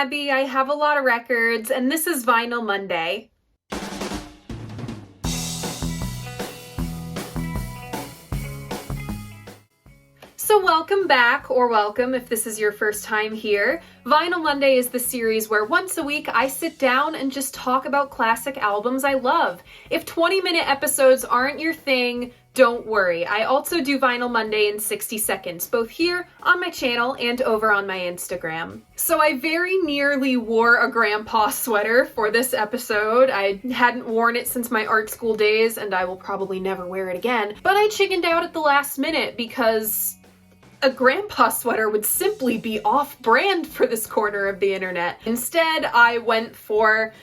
Abby, I have a lot of records, and this is Vinyl Monday. So welcome back, or welcome if this is your first time here. Vinyl Monday is the series where once a week I sit down and just talk about classic albums I love. If 20-minute episodes aren't your thing, don't worry. I also do Vinyl Monday in 60 seconds, both here on my channel and over on my Instagram. So I very nearly wore a grandpa sweater for this episode. I hadn't worn it since my art school days, and I will probably never wear it again. But I chickened out at the last minute because a grandpa sweater would simply be off-brand for this corner of the internet. Instead, I went for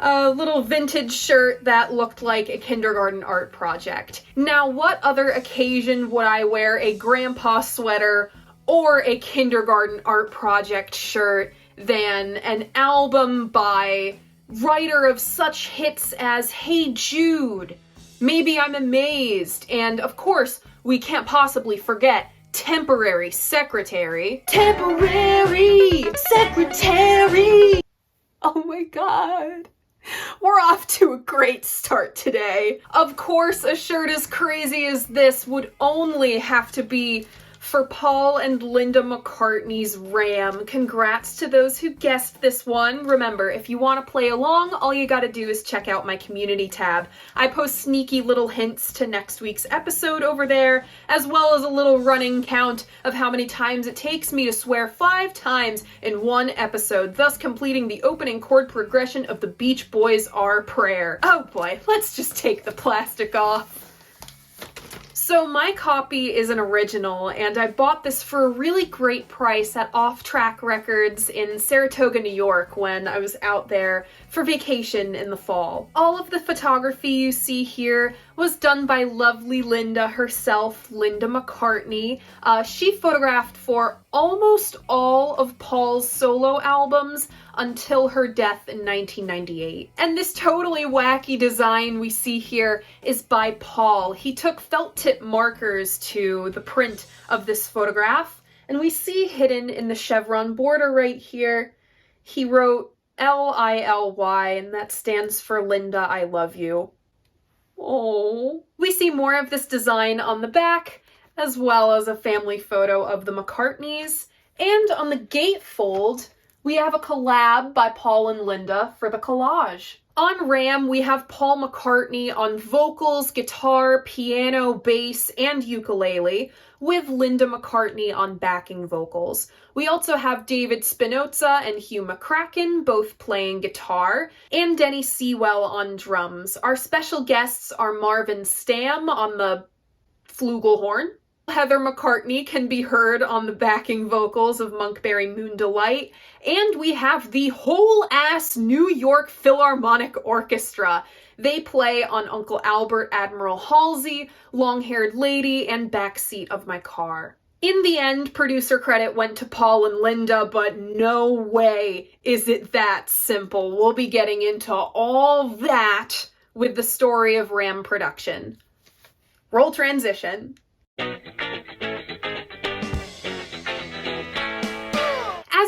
a little vintage shirt that looked like a kindergarten art project. Now, what other occasion would I wear a grandpa sweater or a kindergarten art project shirt than an album by writer of such hits as Hey Jude, Maybe I'm Amazed, and of course, we can't possibly forget Temporary Secretary. Temporary Secretary! Oh my god. We're off to a great start today. Of course, a shirt as crazy as this would only have to be for Paul and Linda McCartney's Ram. Congrats to those who guessed this one. Remember, if you want to play along, all you gotta do is check out my community tab. I post sneaky little hints to next week's episode over there, as well as a little running count of how many times it takes me to swear 5 times in one episode, thus completing the opening chord progression of the Beach Boys' Our Prayer. Oh boy, let's just take the plastic off. So my copy is an original, and I bought this for a really great price at Off Track Records in Saratoga, New York, when I was out there for vacation in the fall. All of the photography you see here was done by lovely Linda herself, Linda McCartney. She photographed for almost all of Paul's solo albums until her death in 1998. And this totally wacky design we see here is by Paul. He took felt tip markers to the print of this photograph, and we see hidden in the chevron border right here, he wrote L-I-L-Y, and that stands for Linda, I love you. Oh. We see more of this design on the back, as well as a family photo of the McCartneys. And on the gatefold, we have a collab by Paul and Linda for the collage. On Ram, we have Paul McCartney on vocals, guitar, piano, bass, and ukulele, with Linda McCartney on backing vocals. We also have David Spinoza and Hugh McCracken both playing guitar, and Denny Sewell on drums. Our special guests are Marvin Stamm on the flugelhorn. Heather McCartney can be heard on the backing vocals of Monkberry Moon Delight, and we have the whole-ass New York Philharmonic Orchestra. They play on Uncle Albert, Admiral Halsey, Long-Haired Lady, and Backseat of My Car. In the end, producer credit went to Paul and Linda, but no way is it that simple. We'll be getting into all that with the story of Ram production. Roll transition. As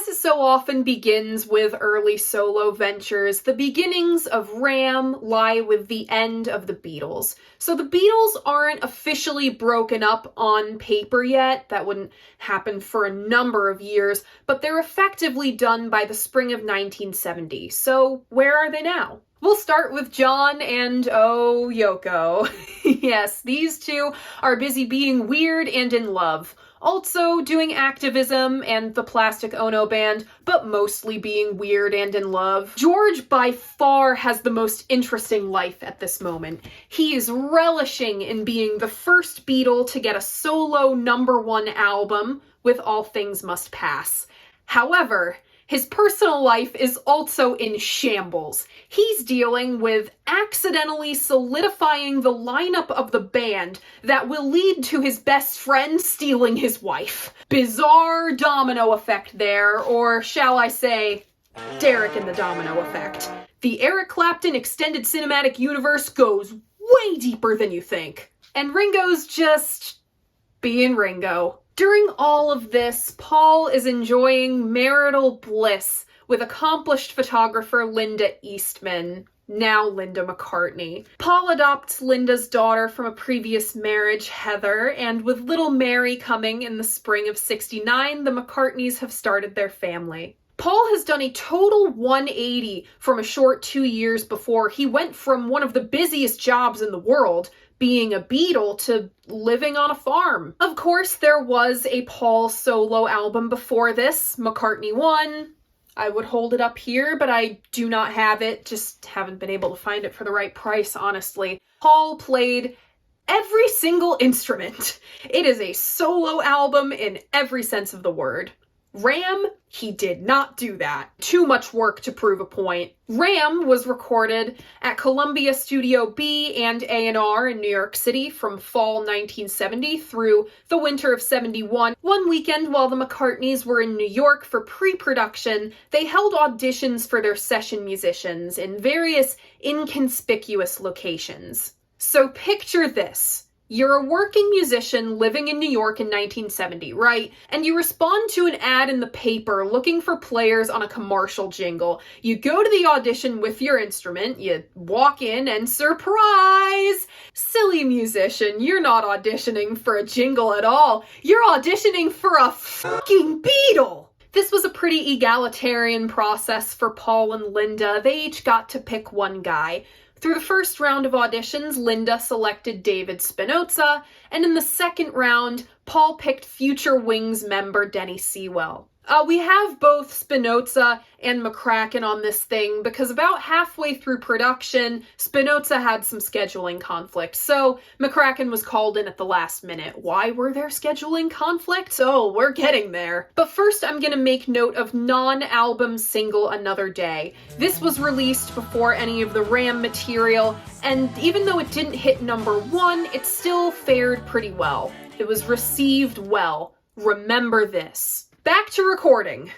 it so often begins with early solo ventures, the beginnings of Ram lie with the end of the Beatles. So the Beatles aren't officially broken up on paper yet. That wouldn't happen for a number of years, but they're effectively done by the spring of 1970. So where are they now? We'll start with John and, Yoko. Yes, these two are busy being weird and in love. Also doing activism and the Plastic Ono Band, but mostly being weird and in love. George by far has the most interesting life at this moment. He is relishing in being the first Beatle to get a solo #1 album with All Things Must Pass. However, his personal life is also in shambles. He's dealing with accidentally solidifying the lineup of the band that will lead to his best friend stealing his wife. Bizarre domino effect there, or shall I say, Derek and the Domino Effect. The Eric Clapton Extended Cinematic Universe goes way deeper than you think. And Ringo's just being Ringo. During all of this, Paul is enjoying marital bliss with accomplished photographer Linda Eastman, now Linda McCartney. Paul adopts Linda's daughter from a previous marriage, Heather, and with little Mary coming in the spring of '69, the McCartneys have started their family. Paul has done a total 180 from a short 2 years before. He went from one of the busiest jobs in the world, being a Beatle, to living on a farm. Of course, there was a Paul solo album before this, McCartney 1. I would hold it up here, but I do not have it. Just haven't been able to find it for the right price, honestly. Paul played every single instrument. It is a solo album in every sense of the word. Ram, he did not do that. Too much work to prove a point. Ram was recorded at Columbia Studio B and A&R in New York City from fall 1970 through the winter of '71. One weekend while the McCartneys were in New York for pre-production, they held auditions for their session musicians in various inconspicuous locations. So picture this. You're a working musician living in New York in 1970, right? And you respond to an ad in the paper looking for players on a commercial jingle. You go to the audition with your instrument, you walk in, and surprise! Silly musician, you're not auditioning for a jingle at all. You're auditioning for a fucking Beatle! This was a pretty egalitarian process for Paul and Linda. They each got to pick one guy. Through the first round of auditions, Linda selected David Spinoza, and in the second round, Paul picked future Wings member Denny Sewell. We have both Spinoza and McCracken on this thing because about halfway through production, Spinoza had some scheduling conflicts, so McCracken was called in at the last minute. Why were there scheduling conflicts? Oh, we're getting there. But first, I'm gonna make note of non-album single Another Day. This was released before any of the Ram material, and even though it didn't hit #1, it still fared pretty well. It was received well. Remember this. Back to recording,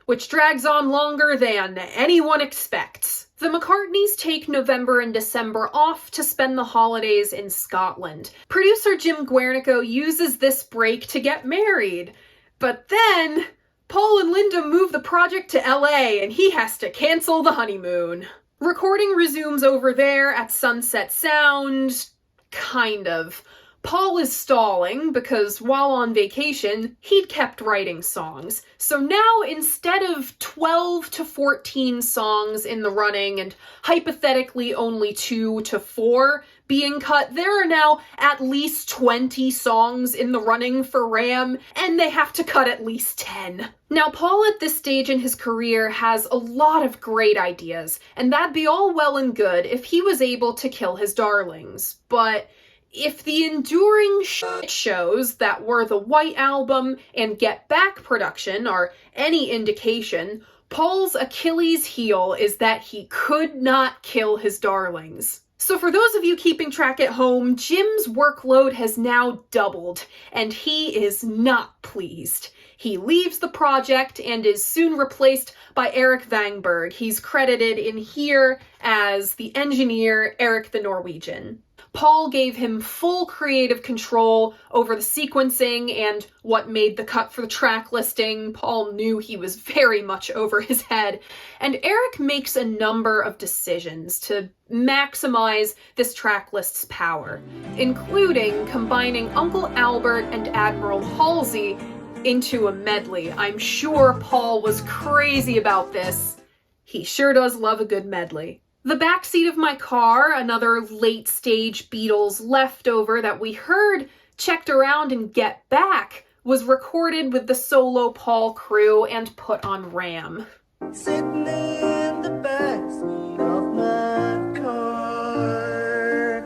which drags on longer than anyone expects. The McCartneys take November and December off to spend the holidays in Scotland. Producer Jim Guernico uses this break to get married. But then, Paul and Linda move the project to LA and he has to cancel the honeymoon. Recording resumes over there at Sunset Sound, kind of. Paul is stalling because while on vacation, he'd kept writing songs. So now instead of 12 to 14 songs in the running and hypothetically only 2 to 4 being cut, there are now at least 20 songs in the running for Ram, and they have to cut at least 10. Now, Paul at this stage in his career has a lot of great ideas, and that'd be all well and good if he was able to kill his darlings. But if the enduring shit shows that were the White Album and Get Back production are any indication, Paul's Achilles heel is that he could not kill his darlings. So for those of you keeping track at home, Jim's workload has now doubled, and he is not pleased. He leaves the project and is soon replaced by Eric Vangberg. He's credited in here as the engineer, Eric the Norwegian. Paul gave him full creative control over the sequencing and what made the cut for the track listing. Paul knew he was very much over his head, and Eric makes a number of decisions to maximize this track list's power, including combining Uncle Albert and Admiral Halsey into a medley. I'm sure Paul was crazy about this. He sure does love a good medley. The Backseat of My Car, another late-stage Beatles leftover that we heard Checked Around and Get Back, was recorded with the solo Paul crew and put on Ram. Sitting in the backseat of my car.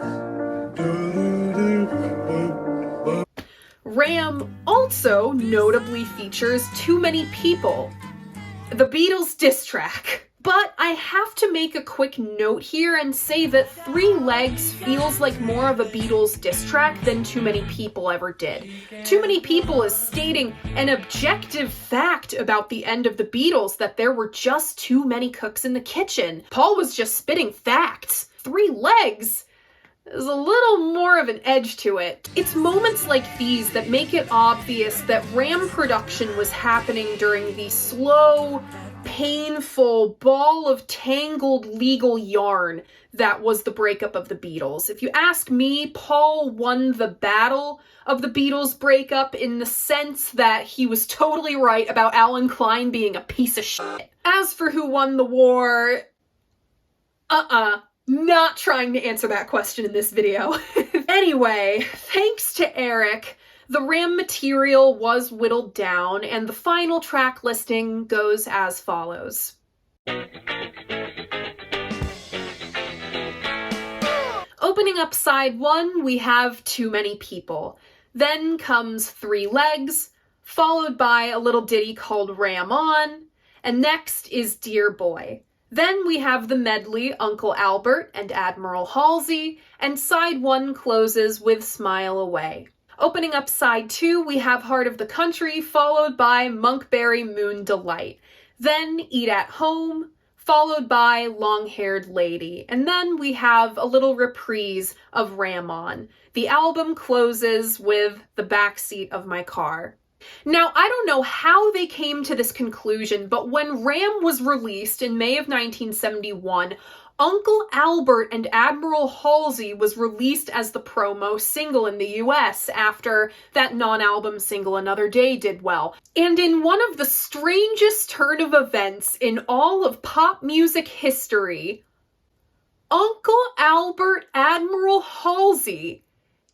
Ram also notably features Too Many People, the Beatles diss track. But I have to make a quick note here and say that Three Legs feels like more of a Beatles diss track than Too Many People ever did. Too Many People is stating an objective fact about the end of the Beatles, that there were just too many cooks in the kitchen. Paul was just spitting facts. Three Legs? there's a little more of an edge to it. It's moments like these that make it obvious that Ram production was happening during the slow, painful ball of tangled legal yarn that was the breakup of the Beatles. If you ask me, Paul won the battle of the Beatles breakup in the sense that he was totally right about Alan Klein being a piece of shit. As for who won the war, not trying to answer that question in this video. Anyway, thanks to Eric, the Ram material was whittled down, and the final track listing goes as follows. Opening up side 1, we have Too Many People. Then comes Three Legs, followed by a little ditty called Ram On, and next is Dear Boy. Then we have the medley Uncle Albert and Admiral Halsey, and side 1 closes with Smile Away. Opening up side 2, we have Heart of the Country, followed by Monkberry Moon Delight. Then Eat at Home, followed by Long-Haired Lady. And then we have a little reprise of Ram On. The album closes with The Backseat of My Car. Now, I don't know how they came to this conclusion, but when Ram was released in May of 1971, Uncle Albert and Admiral Halsey was released as the promo single in the US after that non-album single Another Day did well. And in one of the strangest turn of events in all of pop music history, Uncle Albert Admiral Halsey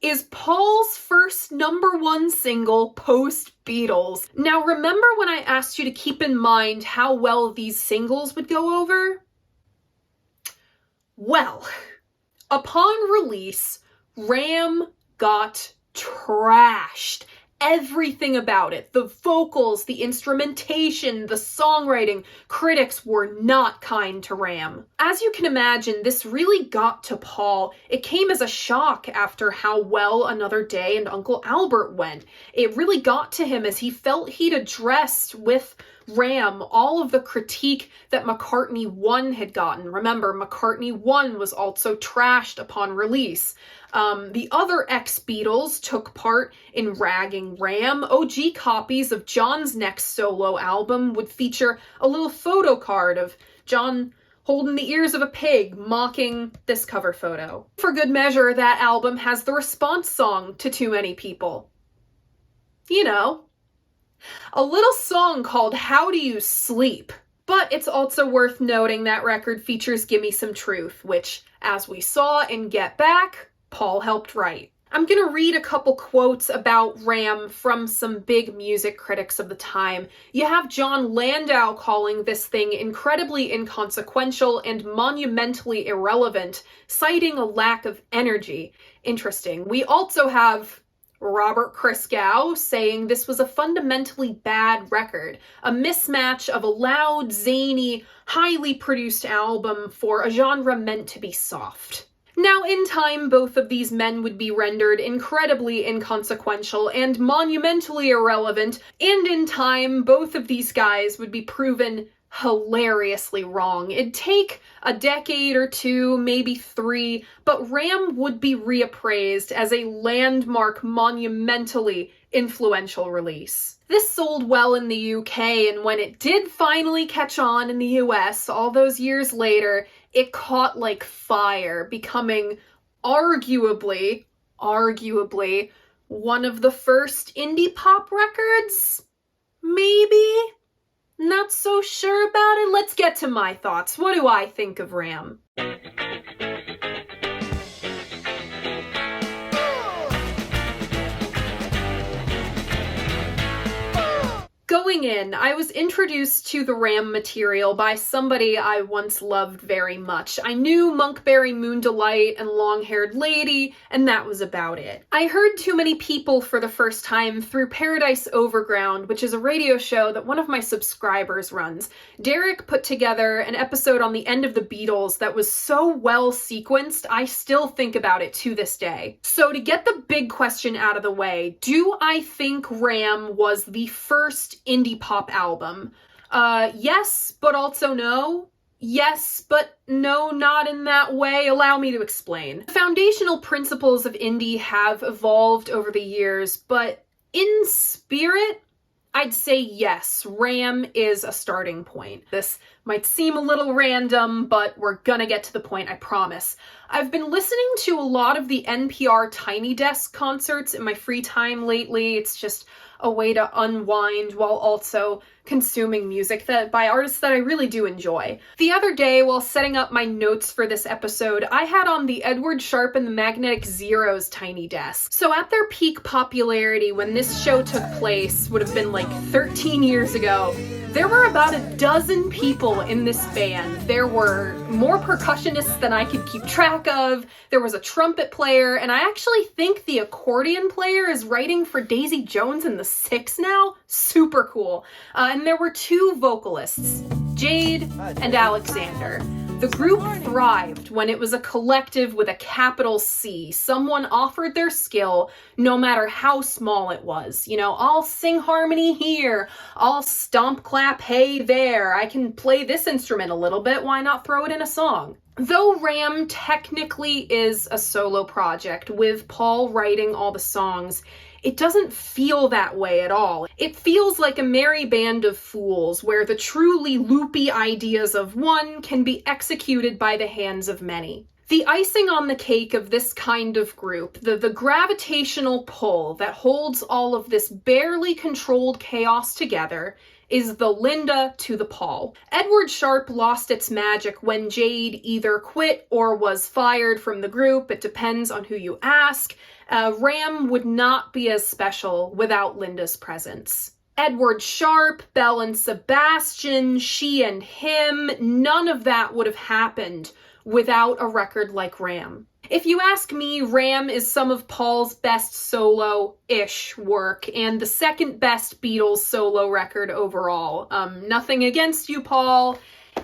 is Paul's first #1 single post-Beatles. Now, remember when I asked you to keep in mind how well these singles would go over? Well, upon release, Ram got trashed. Everything about it, the vocals, the instrumentation, the songwriting, critics were not kind to Ram. As you can imagine, this really got to Paul. It came as a shock after how well Another Day and Uncle Albert went. It really got to him as he felt he'd addressed with Ram all of the critique that McCartney 1 had gotten. Remember, McCartney 1 was also trashed upon release. The other ex-Beatles took part in ragging Ram. OG copies of John's next solo album would feature a little photo card of John holding the ears of a pig, mocking this cover photo. For good measure, that album has the response song to Too Many People. You know, a little song called How Do You Sleep? But it's also worth noting that record features Gimme Some Truth, which, as we saw in Get Back, Paul helped write. I'm gonna read a couple quotes about Ram from some big music critics of the time. You have John Landau calling this thing incredibly inconsequential and monumentally irrelevant, citing a lack of energy. Interesting. We also have Robert Christgau saying this was a fundamentally bad record, a mismatch of a loud, zany, highly produced album for a genre meant to be soft. Now, in time, both of these men would be rendered incredibly inconsequential and monumentally irrelevant, and in time, both of these guys would be proven hilariously wrong. It'd take a decade or two, maybe 3, but Ram would be reappraised as a landmark, monumentally influential release. This sold well in the UK, and when it did finally catch on in the US all those years later, it caught like fire, becoming arguably, one of the first indie pop records? Maybe? Not so sure about it. Let's get to my thoughts. What do I think of Ram? Going in, I was introduced to the Ram material by somebody I once loved very much. I knew Monkberry Moon Delight and Long-Haired Lady, and that was about it. I heard Too Many People for the first time through Paradise Overground, which is a radio show that one of my subscribers runs. Derek put together an episode on the end of the Beatles that was so well sequenced, I still think about it to this day. So to get the big question out of the way, do I think Ram was the first indie pop album? Yes, but also no. Yes, but no, not in that way. Allow me to explain. The foundational principles of indie have evolved over the years, but in spirit, I'd say yes, Ram is a starting point. This might seem a little random, but we're gonna get to the point, I promise. I've been listening to a lot of the NPR Tiny Desk concerts in my free time lately. It's just a way to unwind while also consuming music by artists that I really do enjoy. The other day, while setting up my notes for this episode, I had on the Edward Sharpe and the Magnetic Zeros Tiny Desk. So at their peak popularity, when this show took place, would have been like 13 years ago, there were about a dozen people in this band. There were more percussionists than I could keep track of. There was a trumpet player, and I actually think the accordion player is writing for Daisy Jones and the Six now. Super cool. And there were two vocalists, Jade and Alexander. The group thrived when it was a collective with a capital C. Someone offered their skill, no matter how small it was. You know, I'll sing harmony here, I'll stomp clap hey there, I can play this instrument a little bit, why not throw it in a song? Though Ram technically is a solo project, with Paul writing all the songs, it doesn't feel that way at all. It feels like a merry band of fools, where the truly loopy ideas of one can be executed by the hands of many. The icing on the cake of this kind of group, the gravitational pull that holds all of this barely controlled chaos together, is the Linda to the Paul. Edward Sharpe lost its magic when Jade either quit or was fired from the group. It depends on who you ask. Ram would not be as special without Linda's presence. Edward Sharpe, Belle and Sebastian, She and Him, none of that would have happened without a record like Ram. If you ask me, Ram is some of Paul's best solo-ish work and the second best Beatles solo record overall. Nothing against you, Paul.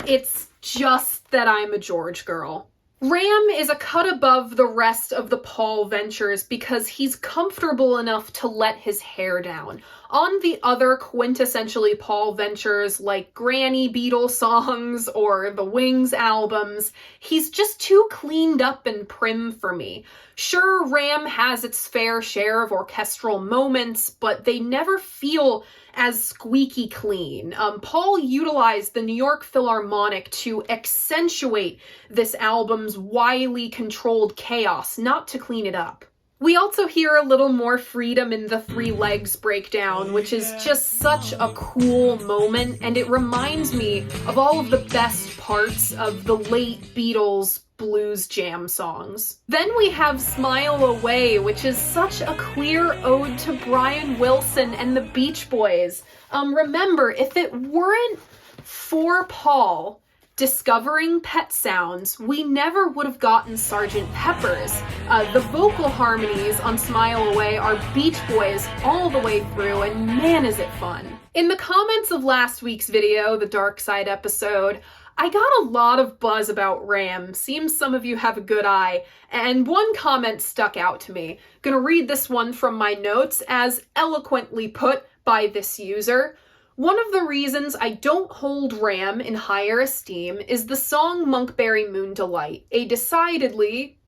It's just that I'm a George girl. Ram is a cut above the rest of the Paul ventures because he's comfortable enough to let his hair down. On the other quintessentially Paul ventures like Granny Beatles songs or the Wings albums, he's just too cleaned up and prim for me. Sure, Ram has its fair share of orchestral moments, but they never feel as squeaky clean. Paul utilized the New York Philharmonic to accentuate this album's wily controlled chaos, not to clean it up. We also hear a little more freedom in the Three Legs breakdown, which is just such a cool moment, and it reminds me of all of the best parts of the late Beatles blues jam songs. Then we have Smile Away, which is such a queer ode to Brian Wilson and the Beach Boys. Remember, if it weren't for Paul discovering Pet Sounds, we never would have gotten Sgt. Pepper's. The vocal harmonies on Smile Away are Beach Boys all the way through, and man is it fun. In the comments of last week's video, the Dark Side episode, I got a lot of buzz about Ram. Seems some of you have a good eye, and one comment stuck out to me. Gonna read this one from my notes as eloquently put by this user. One of the reasons I don't hold Ram in higher esteem is the song Monkberry Moon Delight, a decidedly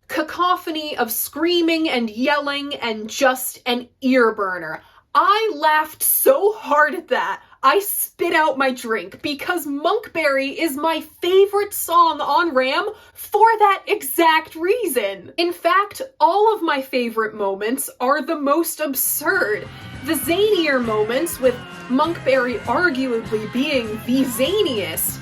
cacophony of screaming and yelling and just an ear burner. I laughed so hard at that, I spit out my drink because Monkberry is my favorite song on Ram for that exact reason. In fact, all of my favorite moments are the most absurd. The zanier moments, with Monkberry arguably being the zaniest,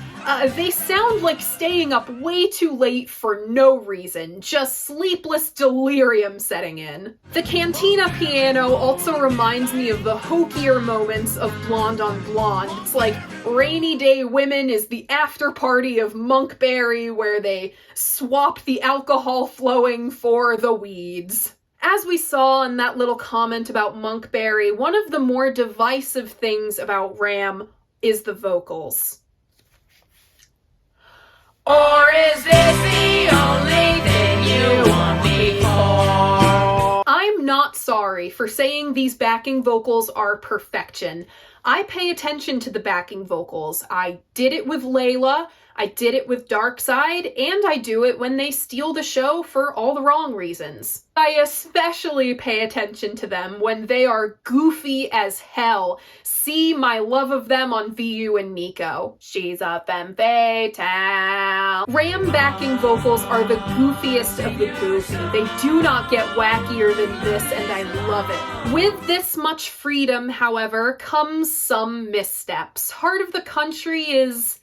they sound like staying up way too late for no reason, just sleepless delirium setting in. The cantina piano also reminds me of the hokier moments of Blonde on Blonde. It's like Rainy Day Women is the after party of Monkberry, where they swap the alcohol flowing for the weeds. As we saw in that little comment about Monkberry, one of the more divisive things about Ram is the vocals. Or is this the only thing you want me for? I'm not sorry for saying these backing vocals are perfection. I pay attention to the backing vocals. I did it with Layla, I did it with Dark Side, and I do it when they steal the show for all the wrong reasons. I especially pay attention to them when they are goofy as hell. See my love of them on VU and Nico. She's a femme fatale. Ram backing vocals are the goofiest of the goofy. They do not get wackier than this, and I love it. With this much freedom, however, comes some missteps. Heart of the Country is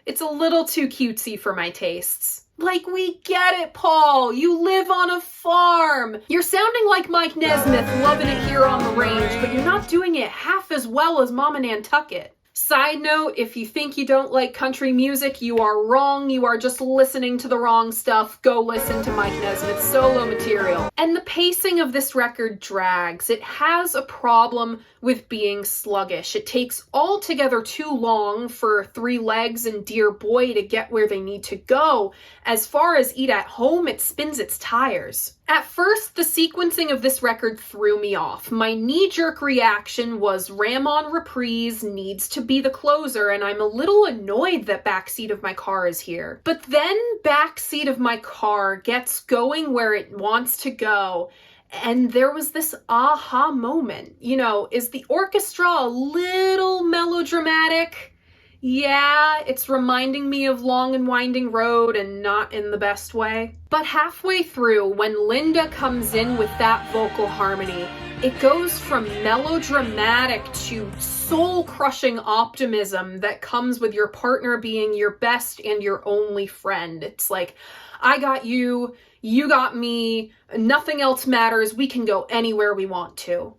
it's a little too cutesy for my tastes. Like, we get it, Paul. You live on a farm. You're sounding like Mike Nesmith, loving it here on the range, but you're not doing it half as well as Mama Nantucket. Side note, if you think you don't like country music, you are wrong. You are just listening to the wrong stuff. Go listen to Mike Nesmith's solo material. And the pacing of this record drags. It has a problem with being sluggish. It takes altogether too long for Three Legs and Dear Boy to get where they need to go. As far as Eat at Home, it spins its tires. At first, the sequencing of this record threw me off. My knee-jerk reaction was Ram on Reprise needs to be the closer, and I'm a little annoyed that Backseat of My Car is here. But then Backseat of My Car gets going where it wants to go, and there was this aha moment. You know, is the orchestra a little melodramatic? Yeah, it's reminding me of Long and Winding Road, and not in the best way. But halfway through, when Linda comes in with that vocal harmony, it goes from melodramatic to soul-crushing optimism that comes with your partner being your best and your only friend. It's like, I got you, you got me, nothing else matters, we can go anywhere we want to.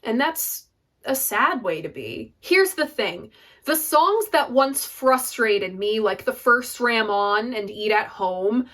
And that's a sad way to be. Here's the thing. The songs that once frustrated me, like the first Ram On and Eat at Home,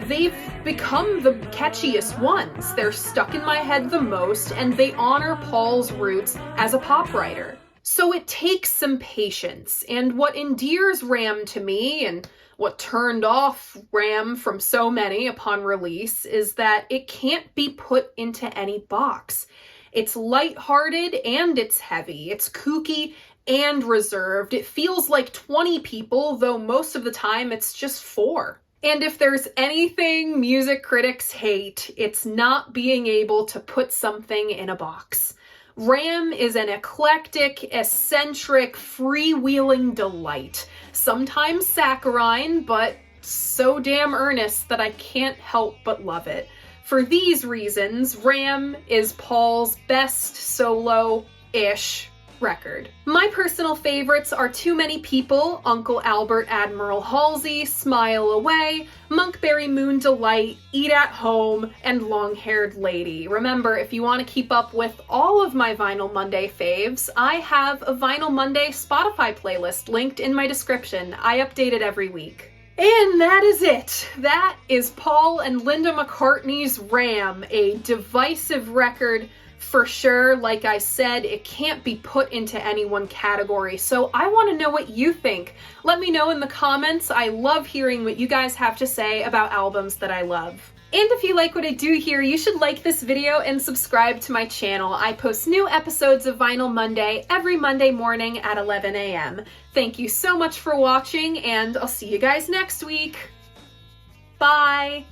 they've become the catchiest ones. They're stuck in my head the most, and they honor Paul's roots as a pop writer. So it takes some patience, and what endears Ram to me, and what turned off Ram from so many upon release, is that it can't be put into any box. It's lighthearted and it's heavy. It's kooky and reserved. It feels like 20 people, though most of the time it's just 4. And if there's anything music critics hate, it's not being able to put something in a box. Ram is an eclectic, eccentric, freewheeling delight. Sometimes saccharine, but so damn earnest that I can't help but love it. For these reasons, Ram is Paul's best solo-ish record. My personal favorites are Too Many People, Uncle Albert Admiral Halsey, Smile Away, Monkberry Moon Delight, Eat at Home, and Long-Haired Lady. Remember, if you want to keep up with all of my Vinyl Monday faves, I have a Vinyl Monday Spotify playlist linked in my description. I update it every week. And that is it. That is Paul and Linda McCartney's Ram, a divisive record for sure. Like I said, it can't be put into any one category, so I want to know what you think. Let me know in the comments. I love hearing what you guys have to say about albums that I love. And if you like what I do here, you should like this video and subscribe to my channel. I post new episodes of Vinyl Monday every Monday morning at 11 a.m. Thank you so much for watching, and I'll see you guys next week. Bye!